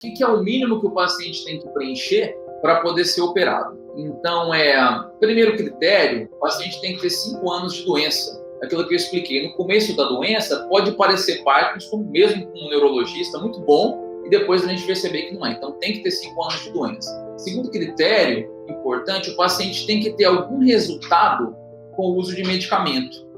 que é o mínimo que o paciente tem que preencher para poder ser operado? Então, primeiro critério, o paciente tem que ter 5 anos de doença. Aquilo que eu expliquei, no começo da doença, pode parecer Parkinson, mesmo com um neurologista, muito bom, e depois a gente perceber que não é. Então, tem que ter 5 anos de doença. Segundo critério importante, o paciente tem que ter algum resultado com o uso de medicamento.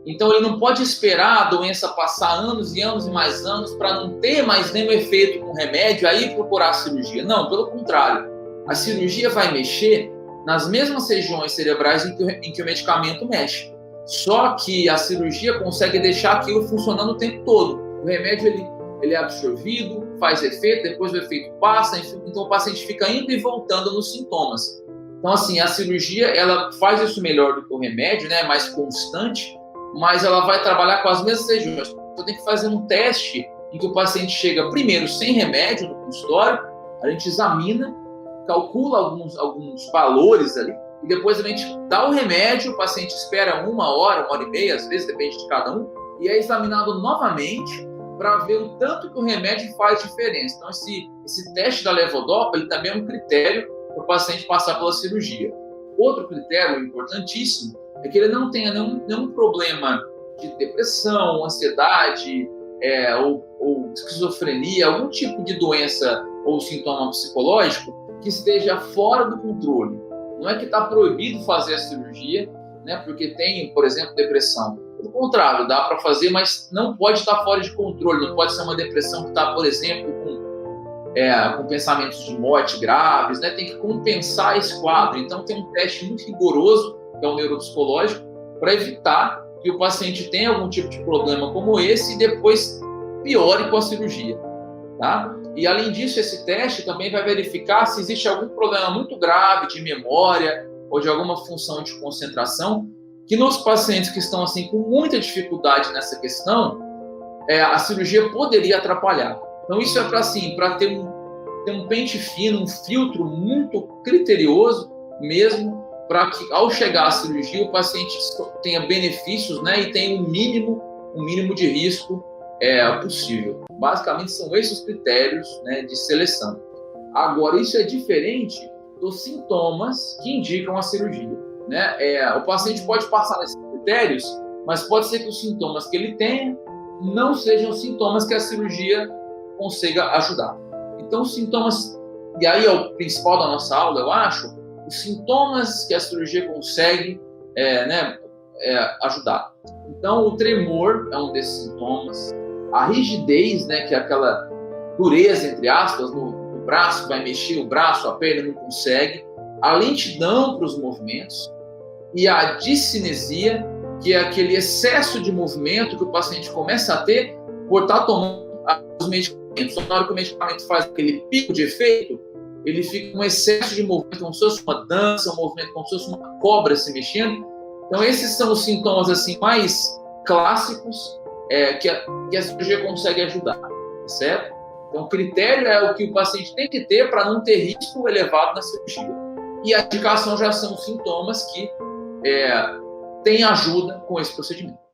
Então, ele não pode esperar a doença passar anos e anos e mais anos para não ter mais nenhum efeito com o remédio, aí procurar a cirurgia. Não, pelo contrário. A cirurgia vai mexer nas mesmas regiões cerebrais em que o medicamento mexe. Só que a cirurgia consegue deixar aquilo funcionando o tempo todo. O remédio ele é absorvido, faz efeito, depois o efeito passa, então o paciente fica indo e voltando nos sintomas. Então, assim, a cirurgia ela faz isso melhor do que o remédio, né? Mais constante, mas ela vai trabalhar com as mesmas regiões. Então, tem que fazer um teste em que o paciente chega primeiro sem remédio no consultório, a gente examina, calcula alguns valores ali, e depois a gente dá o remédio, o paciente espera 1 hora, 1 hora e meia, às vezes, depende de cada um, e é examinado novamente para ver o tanto que o remédio faz diferença. Então, esse teste da levodopa, ele também é um critério para o paciente passar pela cirurgia. Outro critério importantíssimo é que ele não tenha nenhum problema de depressão, ansiedade, ou esquizofrenia, algum tipo de doença ou sintoma psicológico que esteja fora do controle. Não é que está proibido fazer a cirurgia, né, porque tem, por exemplo, depressão. Pelo contrário, dá para fazer, mas não pode estar fora de controle. Não pode ser uma depressão que está, por exemplo, com pensamentos de morte graves, né? Tem que compensar esse quadro. Então, tem um teste muito rigoroso, que é o neuropsicológico, para evitar que o paciente tenha algum tipo de problema como esse e depois piore com a cirurgia. Tá? E, além disso, esse teste também vai verificar se existe algum problema muito grave de memória ou de alguma função de concentração, que nos pacientes que estão assim, com muita dificuldade nessa questão, a cirurgia poderia atrapalhar. Então, isso é para ter um pente fino, um filtro muito criterioso mesmo, para que, ao chegar à cirurgia, o paciente tenha benefícios, né, e tenha um mínimo de risco possível. Basicamente, são esses os critérios, né, de seleção. Agora, isso é diferente dos sintomas que indicam a cirurgia. Né? O paciente pode passar nesses critérios, mas pode ser que os sintomas que ele tenha não sejam os sintomas que a cirurgia consiga ajudar. Então, os sintomas, e aí é o principal da nossa aula, eu acho, os sintomas que a cirurgia consegue ajudar. Então, o tremor é um desses sintomas, a rigidez, né, que é aquela dureza, entre aspas, no braço, vai mexer o braço, a perna não consegue, a lentidão para os movimentos, e a discinesia, que é aquele excesso de movimento que o paciente começa a ter por estar tomando os medicamentos. Na hora que o medicamento faz aquele pico de efeito, ele fica com um excesso de movimento, como se fosse uma dança, um movimento como se fosse uma cobra se mexendo. Então, esses são os sintomas assim, mais clássicos que a cirurgia consegue ajudar, certo? Então, o critério é o que o paciente tem que ter para não ter risco elevado na cirurgia. E a indicação já são sintomas que tem ajuda com esse procedimento.